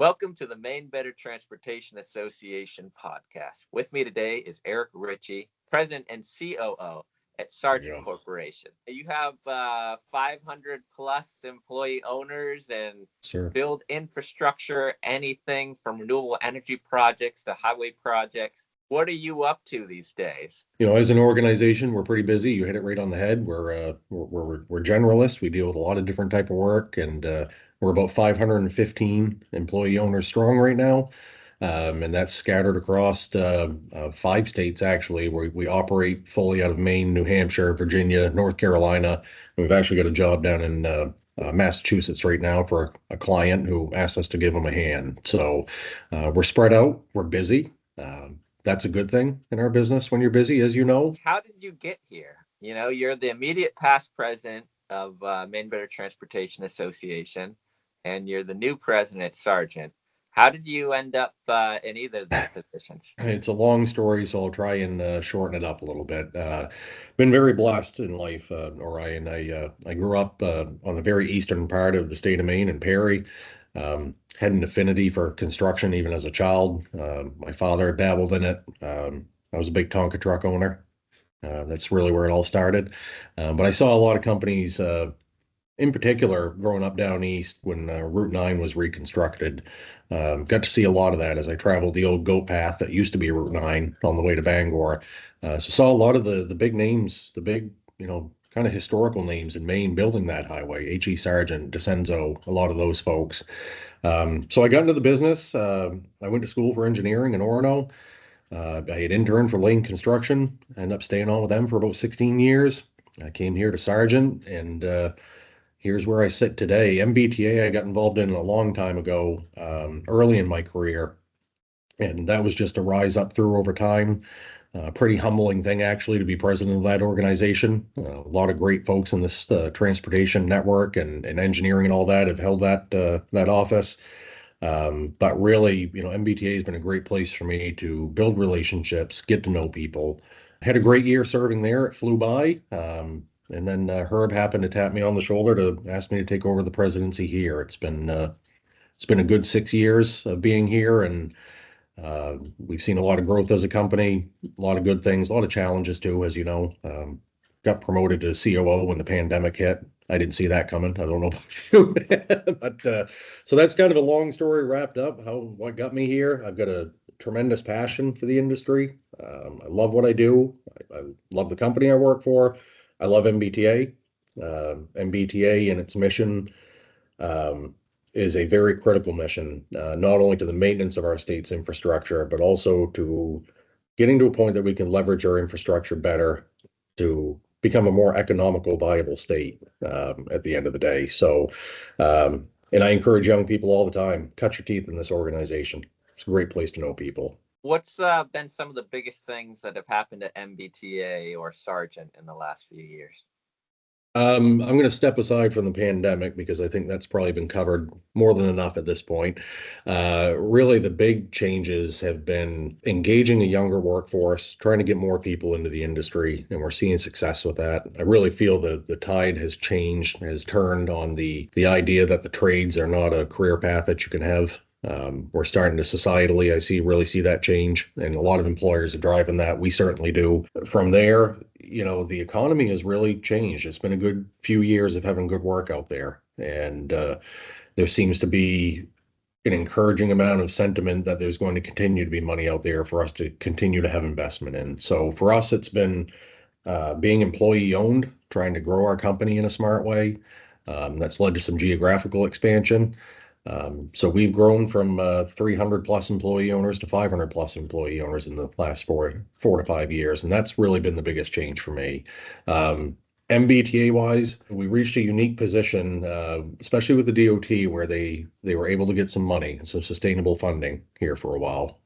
Welcome to the Maine Better Transportation Association podcast. With me today is Eric Ritchie, President and COO at Sargent Yeah. Corporation. You have 500 plus employee owners and Sir. build infrastructure, anything from renewable energy projects to highway projects. What are you up to these days? As an organization, we're pretty busy. You hit it right on the head. We're generalists. We deal with a lot of different type of work, and we're about 515 employee owners strong right now, and that's scattered across 5 states actually. We operate fully out of Maine, New Hampshire, Virginia, North Carolina. And we've actually got a job down in Massachusetts right now for a client who asked us to give them a hand. So we're spread out. We're busy. That's a good thing in our business when you're busy, as you know. How did you get here? You're the immediate past president of Maine Better Transportation Association, and you're the new president at Sargent. How did you end up in either of these positions? It's a long story, so I'll try and shorten it up a little bit. Been very blessed in life, Orion. I grew up on the very eastern part of the state of Maine in Perry. Had an affinity for construction even as a child. My father dabbled in it. I was a big Tonka truck owner. That's really where it all started. But I saw a lot of companies, in particular, growing up down east when Route 9 was reconstructed. Got to see a lot of that as I traveled the old goat path that used to be Route 9 on the way to Bangor. So saw a lot of the big names, the big, kind of historical names in Maine building that highway. H.E. Sargent, DeCenzo, a lot of those folks. So I got into the business. I went to school for engineering in Orono. I had interned for Lane Construction. I ended up staying on with them for about 16 years. I came here to Sargent, and here's where I sit today. MBTA I got involved in a long time ago, early in my career, and that was just a rise up through over time. Pretty humbling thing, actually, to be president of that organization. A lot of great folks in this transportation network and engineering and all that have held that office. But really, MBTA has been a great place for me to build relationships, get to know people. Had a great year serving there. It flew by. And then Herb happened to tap me on the shoulder to ask me to take over the presidency here. It's been a good 6 years of being here, and we've seen a lot of growth as a company, a lot of good things, a lot of challenges too, as you know. Got promoted to COO when the pandemic hit. I didn't see that coming. I don't know about you, but so that's kind of a long story wrapped up. What got me here? I've got a tremendous passion for the industry. I love what I do. I love the company I work for. I love MBTA. MBTA and its mission is a very critical mission, not only to the maintenance of our state's infrastructure, but also to getting to a point that we can leverage our infrastructure better to become a more economical, viable state at the end of the day. So, and I encourage young people all the time, cut your teeth in this organization. It's a great place to know people. What's been some of the biggest things that have happened to MBTA or Sargent in the last few years? I'm going to step aside from the pandemic because I think that's probably been covered more than enough at this point. Really, the big changes have been engaging a younger workforce, trying to get more people into the industry, and we're seeing success with that. I really feel that the tide has changed, has turned on the idea that the trades are not a career path that you can have. We're starting to societally, really see that change, and a lot of employers are driving that. We certainly do. From there, the economy has really changed. It's been a good few years of having good work out there, and there seems to be an encouraging amount of sentiment that there's going to continue to be money out there for us to continue to have investment in. So for us, it's been being employee owned, trying to grow our company in a smart way. That's led to some geographical expansion. So we've grown from 300 plus employee owners to 500 plus employee owners in the last four to 5 years. And that's really been the biggest change for me. MBTA wise, we reached a unique position, especially with the DOT, where they were able to get some money, some sustainable funding here for a while,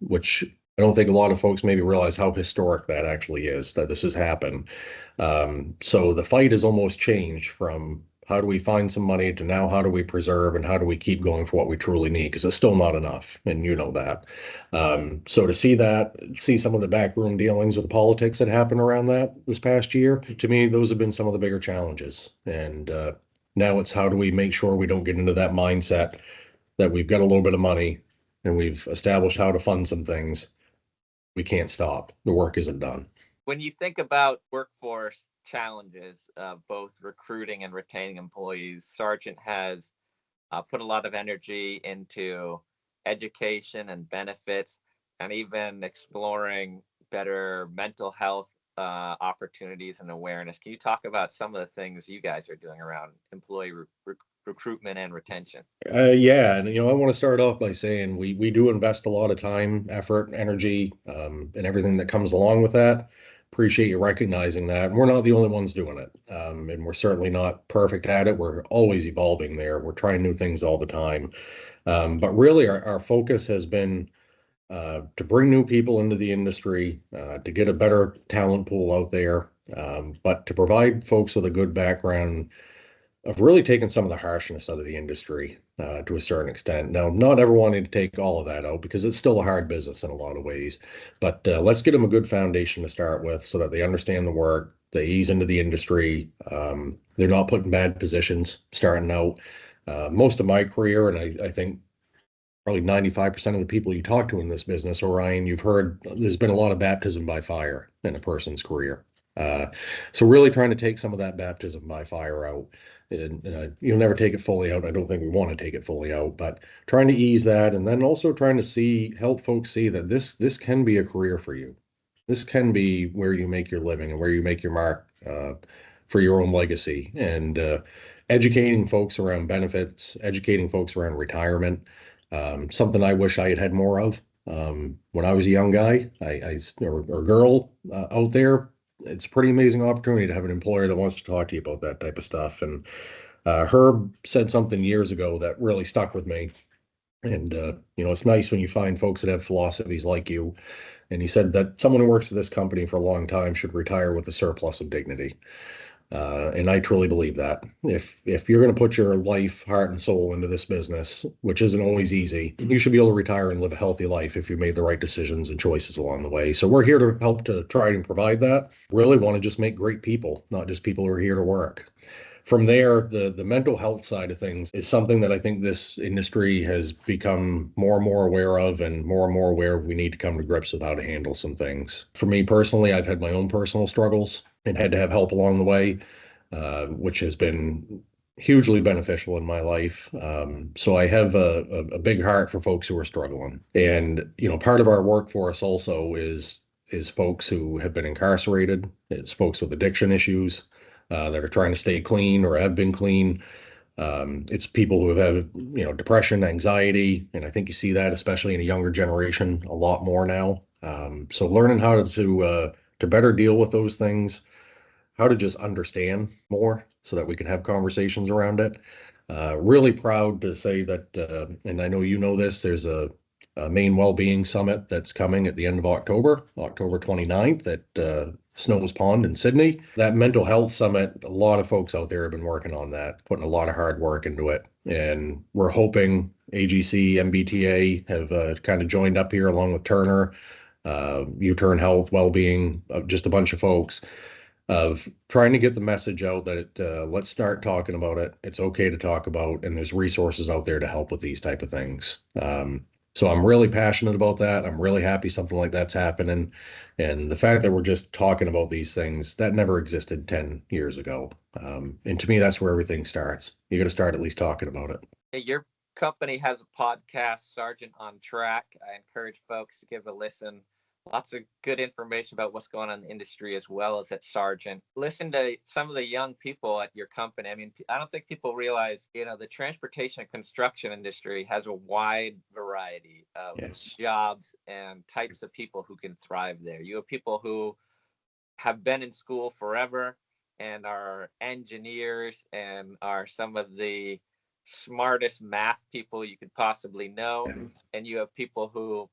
which I don't think a lot of folks maybe realize how historic that actually is, that this has happened. So the fight has almost changed from how do we find some money to now how do we preserve and how do we keep going for what we truly need, because it's still not enough, and you know that. So to see some of the backroom dealings with the politics that happened around that this past year, to me, those have been some of the bigger challenges. And now it's how do we make sure we don't get into that mindset that we've got a little bit of money and we've established how to fund some things, we can't stop. The work isn't done. When you think about workforce challenges, both recruiting and retaining employees, Sargent has put a lot of energy into education and benefits, and even exploring better mental health opportunities and awareness. Can you talk about some of the things you guys are doing around employee recruitment and retention? Yeah, and I want to start off by saying we do invest a lot of time, effort, energy, and everything that comes along with that. Appreciate you recognizing that. And we're not the only ones doing it, and we're certainly not perfect at it. We're always evolving there. We're trying new things all the time. But really, our focus has been to bring new people into the industry, to get a better talent pool out there, but to provide folks with a good background of really taking some of the harshness out of the industry to a certain extent. Now, not everyone need to take all of that out because it's still a hard business in a lot of ways, but let's get them a good foundation to start with so that they understand the work, they ease into the industry, they're not put in bad positions starting out. Most of my career, and I think probably 95% of the people you talk to in this business, Orion, you've heard there's been a lot of baptism by fire in a person's career. Uh, so really trying to take some of that baptism by fire out. And you'll never take it fully out. I don't think we want to take it fully out, but trying to ease that, and then also trying to help folks see that this can be a career for you. This can be where you make your living and where you make your mark for your own legacy. And educating folks around benefits, educating folks around retirement, something I wish I had had more of. When I was a young guy, or girl out there, it's a pretty amazing opportunity to have an employer that wants to talk to you about that type of stuff. And Herb said something years ago that really stuck with me. And it's nice when you find folks that have philosophies like you. And he said that someone who works for this company for a long time should retire with a surplus of dignity. And I truly believe that if you're going to put your life, heart, and soul into this business, which isn't always easy, you should be able to retire and live a healthy life if you made the right decisions and choices along the way. So we're here to help to try and provide that. Really want to just make great people, not just people who are here to work. From there, the mental health side of things is something that I think this industry has become more and more aware of, and more aware of. We need to come to grips with how to handle some things. For me personally, I've had my own personal struggles and had to have help along the way, which has been hugely beneficial in my life. So I have a big heart for folks who are struggling. And, part of our workforce also is folks who have been incarcerated. It's folks with addiction issues that are trying to stay clean or have been clean. It's people who have had, depression, anxiety, and I think you see that especially in a younger generation a lot more now. So learning how to better deal with those things, how to just understand more so that we can have conversations around it. Really proud to say that, and I know you know this, there's a Maine Wellbeing Summit that's coming at the end of October 29th at Snow's Pond in Sydney. That mental health summit, a lot of folks out there have been working on that, putting a lot of hard work into it. And we're hoping AGC, MBTA have kind of joined up here along with Turner, U-Turn Health, Wellbeing, just a bunch of folks of trying to get the message out that let's start talking about it. It's okay to talk about, and there's resources out there to help with these type of things. So I'm really passionate about that. I'm really happy something like that's happening. And the fact that we're just talking about these things, that never existed 10 years ago. And to me, that's where everything starts. You got to start at least talking about it. Your company has a podcast, Sargent on Track. I encourage folks to give a listen. Lots of good information about what's going on in the industry as well as at Sargent. Listen to some of the young people at your company. I mean, I don't think people realize, the transportation and construction industry has a wide variety of jobs and types of people who can thrive there. You have people who have been in school forever and are engineers and are some of the smartest math people you could possibly know. And you have people who,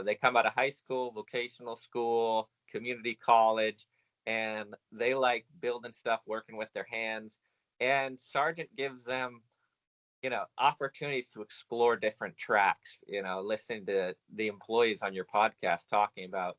they come out of high school, vocational school, community college, and they like building stuff, working with their hands. And Sargent gives them, opportunities to explore different tracks, listening to the employees on your podcast talking about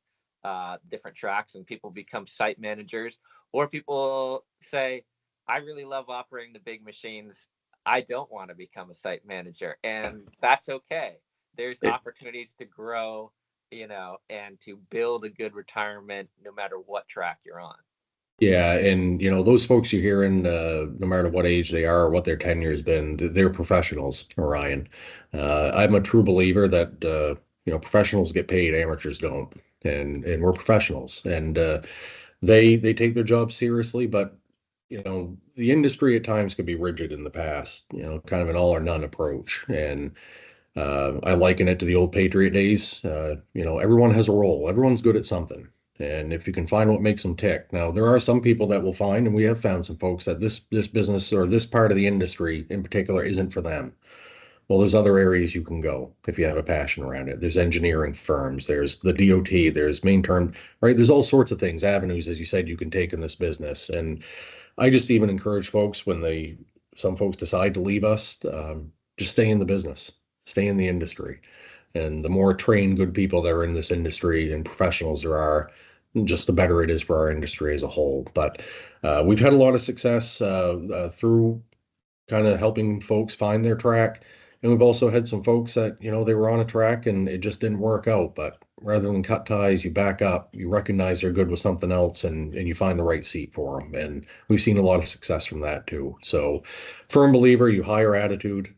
different tracks, and people become site managers, or people say, I really love operating the big machines. I don't want to become a site manager, and that's okay. There's opportunities to grow, and to build a good retirement no matter what track you're on. Yeah, and those folks you're hearing, no matter what age they are or what their tenure has been, they're professionals, Orion. I'm a true believer that professionals get paid, amateurs don't, and we're professionals, and they take their job seriously, but the industry at times could be rigid in the past, kind of an all or none approach, and I liken it to the old Patriot days. Everyone has a role. Everyone's good at something. And if you can find what makes them tick. Now, there are some people that will find, and we have found some folks that this business or this part of the industry in particular isn't for them. Well, there's other areas you can go if you have a passion around it. There's engineering firms, there's the DOT, there's main term, right? There's all sorts of things, avenues, as you said, you can take in this business. And I just even encourage folks when some folks decide to leave us, just stay in the business, stay in the industry. And the more trained, good people that are in this industry and professionals there are, just the better it is for our industry as a whole. But we've had a lot of success through kind of helping folks find their track. And we've also had some folks that, they were on a track and it just didn't work out. But rather than cut ties, you back up, you recognize they're good with something else and you find the right seat for them. And we've seen a lot of success from that too. So firm believer, you hire attitude,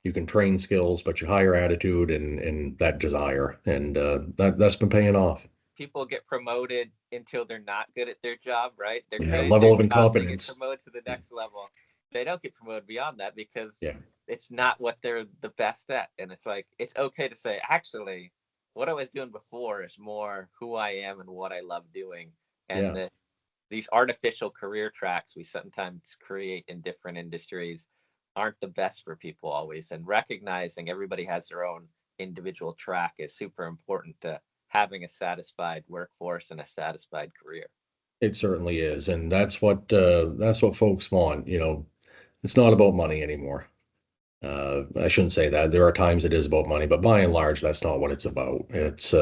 you can train skills, but you hire attitude and that desire. And that's been paying off. People get promoted until they're not good at their job, right? They're Yeah, good at level their of job, they get incompetence. promoted to the next level. They don't get promoted beyond that because Yeah, it's not what they're the best at. And it's like, it's okay to say, actually, what I was doing before is more who I am and what I love doing. And yeah. these artificial career tracks we sometimes create in different industries aren't the best for people always. And recognizing everybody has their own individual track is super important to having a satisfied workforce and a satisfied career. It certainly is, and that's what folks want. It's not about money anymore. I shouldn't say that. There are times it is about money, but by and large, that's not what it's about. It's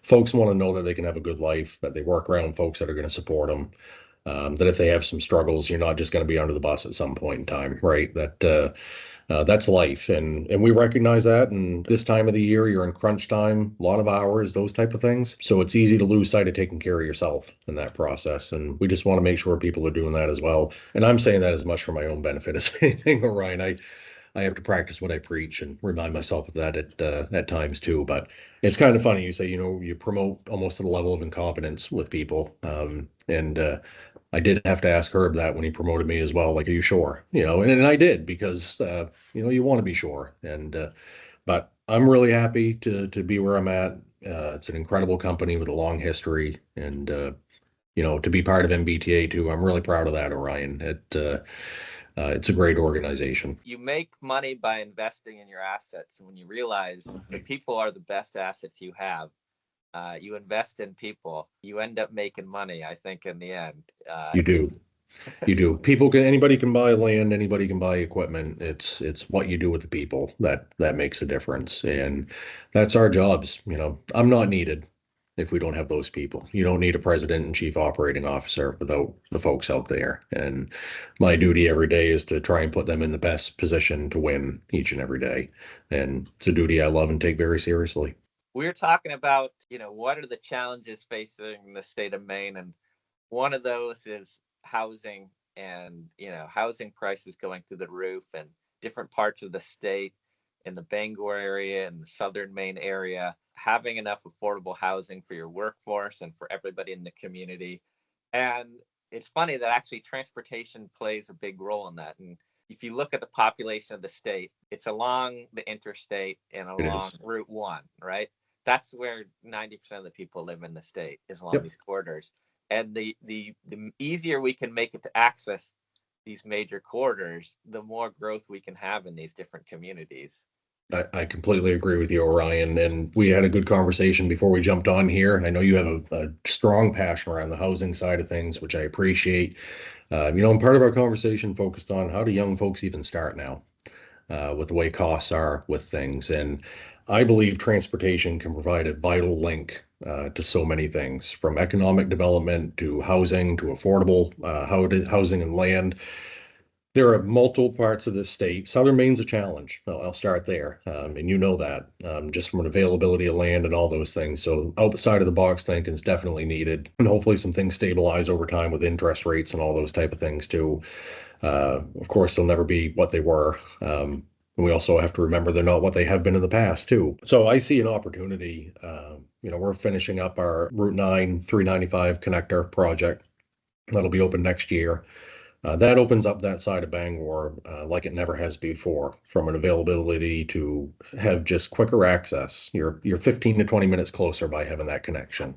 folks want to know that they can have a good life, that they work around folks that are going to support them. That if they have some struggles, you're not just going to be under the bus at some point in time, right? That's life, and we recognize that. And this time of the year, you're in crunch time, a lot of hours, those type of things. So it's easy to lose sight of taking care of yourself in that process. And we just want to make sure people are doing that as well. And I'm saying that as much for my own benefit as anything, Ryan. I have to practice what I preach and remind myself of that at times too. But it's kind of funny. You say, you promote almost to the level of incompetence with people. And I did have to ask Herb that when he promoted me as well. Like, are you sure? And I did because, you want to be sure. And, but I'm really happy to be where I'm at. It's an incredible company with a long history and, to be part of MBTA too. I'm really proud of that, Orion. It's a great organization. You make money by investing in your assets. And when you realize the people are the best assets you have, you invest in people, you end up making money, I think, in the end. You do. You do. Anybody can buy land, anybody can buy equipment. It's what you do with the people that makes a difference. And that's our jobs. I'm not needed if we don't have those people. You don't need a president and chief operating officer without the folks out there. And my duty every day is to try and put them in the best position to win each and every day. And it's a duty I love and take very seriously. We're talking about, what are the challenges facing the state of Maine? And one of those is housing and, housing prices going through the roof and different parts of the state in the Bangor area and the southern Maine area, having enough affordable housing for your workforce and for everybody in the community. And it's funny that actually transportation plays a big role in that. And if you look at the population of the state, it's along the interstate and It along is. Route 1, right? That's where 90% of the people live in the state, is along Yep. these corridors. And the easier we can make it to access these major corridors, the more growth we can have in these different communities. I completely agree with you, Orion. And we had a good conversation before we jumped on here. I know you have a strong passion around the housing side of things, which I appreciate. And part of our conversation focused on how do young folks even start now, with the way costs are with things. And I believe transportation can provide a vital link to so many things, from economic development to housing to affordable housing and land. There are multiple parts of the state. Southern Maine's a challenge. I'll start there. And you know that, just from an availability of land and all those things. So outside of the box thinking is definitely needed. And hopefully some things stabilize over time with interest rates and all those type of things too. Of course, they'll never be what they were. And we also have to remember they're not what they have been in the past too. So I see an opportunity. We're finishing up our Route 9 395 connector project. That'll be open next year. That opens up that side of Bangor like it never has before, from an availability to have just quicker access. You're 15 to 20 minutes closer by having that connection.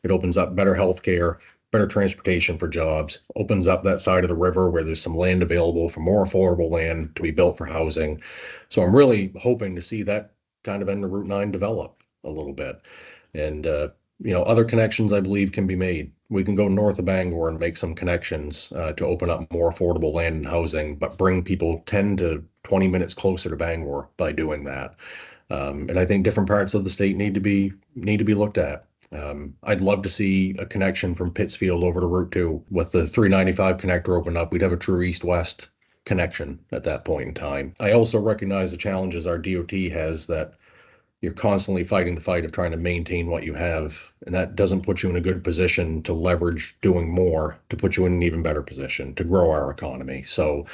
It opens up better healthcare, better transportation for jobs, opens up that side of the river where there's some land available for more affordable land to be built for housing. So I'm really hoping to see that kind of end of Route 9 develop a little bit. And other connections I believe can be made. We can go north of Bangor and make some connections to open up more affordable land and housing, but bring people 10 to 20 minutes closer to Bangor by doing that. And I think different parts of the state need to be looked at. I'd love to see a connection from Pittsfield over to Route 2 with the 395 connector open up. We'd have a true east-west connection at that point in time. I also recognize the challenges our DOT has, that you're constantly fighting the fight of trying to maintain what you have, and that doesn't put you in a good position to leverage doing more to put you in an even better position to grow our economy. So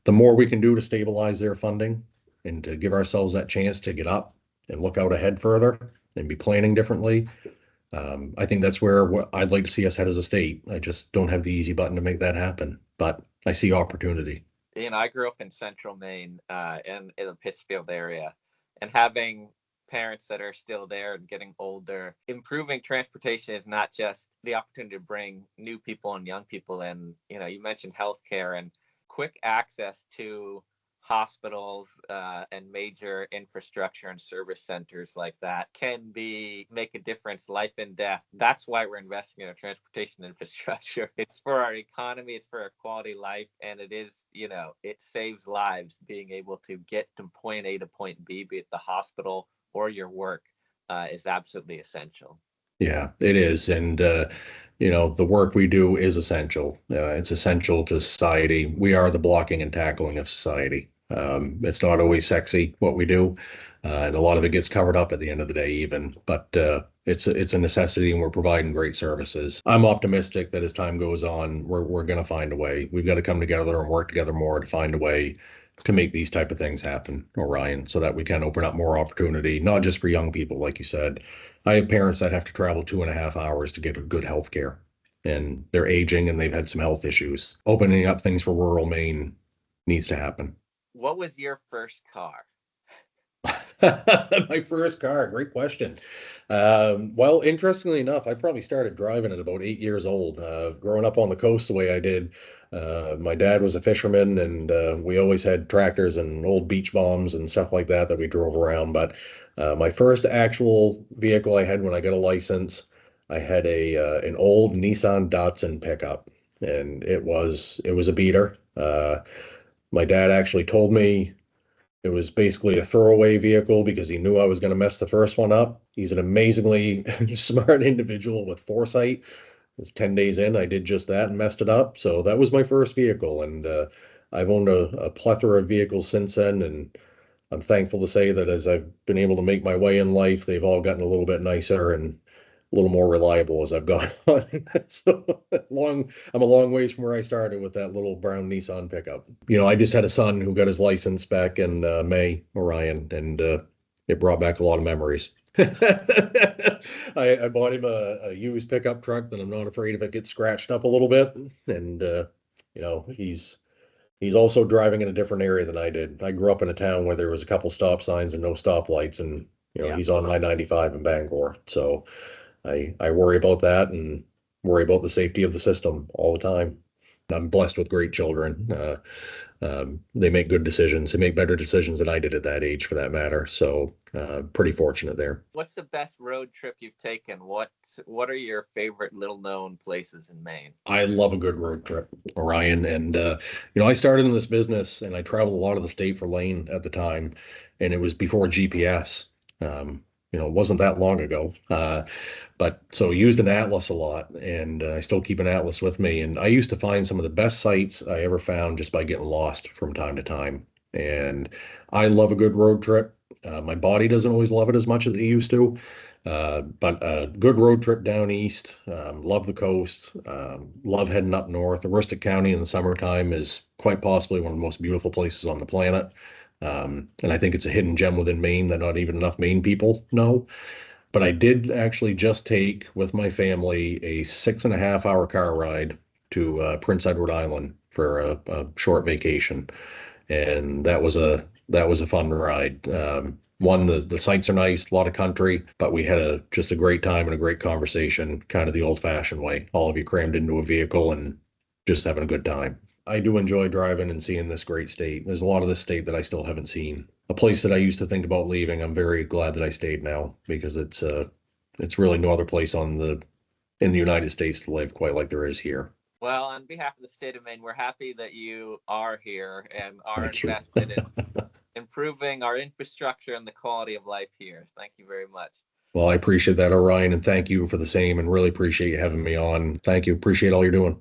the more we can do to stabilize their funding and to give ourselves that chance to get up and look out ahead further and be planning differently, I think that's where I'd like to see us head as a state. I just don't have the easy button to make that happen, but I see opportunity. I grew up in central Maine, in the Pittsfield area, and having parents that are still there and getting older, improving transportation is not just the opportunity to bring new people and young people in. You mentioned healthcare, and quick access to hospitals and major infrastructure and service centers like that can make a difference, life and death. That's why we're investing in our transportation infrastructure. It's for our economy, it's for our quality life, and it saves lives. Being able to get from point A to point B, be it the hospital or your work, is absolutely essential. Yeah, it is. And, the work we do is essential. It's essential to society. We are the blocking and tackling of society. It's not always sexy what we do, and a lot of it gets covered up at the end of the day, even. But it's a necessity, and we're providing great services. I'm optimistic that as time goes on, we're going to find a way. We've got to come together and work together more to find a way to make these type of things happen, Orion, so that we can open up more opportunity, not just for young people, like you said. I have parents that have to travel 2.5 hours to get good health care, and they're aging and they've had some health issues. Opening up things for rural Maine needs to happen. What was your first car? My first car, great question. Well, interestingly enough, I probably started driving at about 8 years old. Growing up on the coast the way I did, my dad was a fisherman, and we always had tractors and old beach bombs and stuff like that we drove around. But my first actual vehicle I had when I got a license, I had an old Nissan Datsun pickup, and it was a beater. My dad actually told me it was basically a throwaway vehicle because he knew I was going to mess the first one up. He's an amazingly smart individual with foresight. It was 10 days in, I did just that and messed it up. So that was my first vehicle. And I've owned a plethora of vehicles since then. And I'm thankful to say that as I've been able to make my way in life, they've all gotten a little bit nicer and a little more reliable as I've gone on. So I'm a long ways from where I started with that little brown Nissan pickup. I just had a son who got his license back in May, Orion, and it brought back a lot of memories. I bought him a used pickup truck that I'm not afraid if it gets scratched up a little bit. And he's also driving in a different area than I did. I grew up in a town where there was a couple stop signs and no stoplights, and Yeah. he's on I-95 in Bangor. So I worry about that and worry about the safety of the system all the time. I'm blessed with great children. They make good decisions. They make better decisions than I did at that age, for that matter. So pretty fortunate there. What's the best road trip you've taken? What are your favorite little known places in Maine? I love a good road trip, Orion. And I started in this business and I traveled a lot of the state for Lane at the time, and it was before GPS. it wasn't that long ago. But so I used an atlas a lot, and I still keep an atlas with me. And I used to find some of the best sites I ever found just by getting lost from time to time. And I love a good road trip. My body doesn't always love it as much as it used to, but a good road trip down east. Love the coast. Love heading up north. Aroostook County in the summertime is quite possibly one of the most beautiful places on the planet. And I think it's a hidden gem within Maine that not even enough Maine people know. But I did actually just take with my family a 6.5 hour car ride to Prince Edward Island for a short vacation, and that was a fun ride. One, the sights are nice, a lot of country, but we had just a great time and a great conversation, kind of the old-fashioned way. All of you crammed into a vehicle and just having a good time. I do enjoy driving and seeing this great state. There's a lot of this state that I still haven't seen. A place that I used to think about leaving. I'm very glad that I stayed now because it's really no other place in the United States to live quite like there is here. Well, on behalf of the state of Maine, we're happy that you are here and are Thank you. invested in improving our infrastructure and the quality of life here. Thank you very much. Well, I appreciate that, Orion, and thank you for the same, and really appreciate you having me on. Thank you. Appreciate all you're doing.